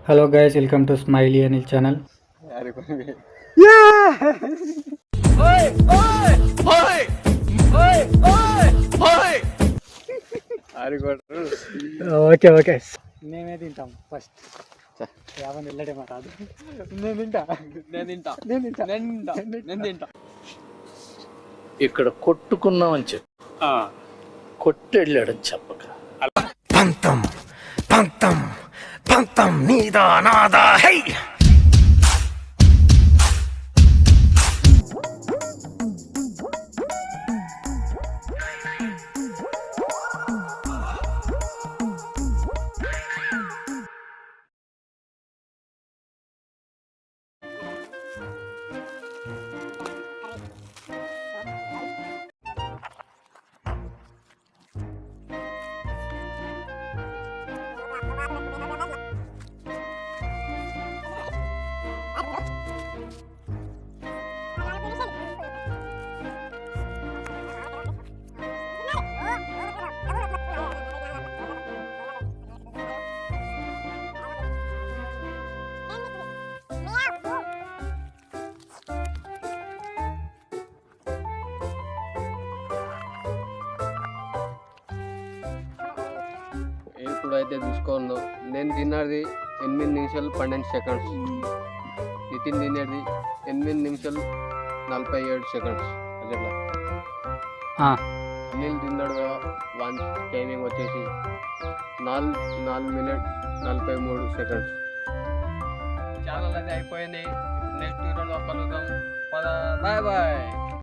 Hello guys, welcome to Smiley Anil channel. Okay మేమే తింటాం first. యావన్ వెళ్ళడే మాట అది నేను తింటా. ఇక్కడ కొట్టుకున్నామని చెప్పు, కొట్టెళ్ళాడని చెప్పక. పంతం పంతం పంతం నీదా నాదా హై. ఇప్పుడైతే చూసుకోండు. నేను తిన్నది 8 నిమిషాలు 12 సెకండ్స్, నితిన్ తినేది 8 నిమిషాలు 47 సెకండ్స్. అట్లా అనిల్ తిన్నాడు వన్ టైమింగ్ వచ్చేసి 4 మినిట్ 43 సెకండ్స్. ఛానల్ అయితే అయిపోయింది. నెక్స్ట్ వీడియోలో కలుద్దాం. Bye bye.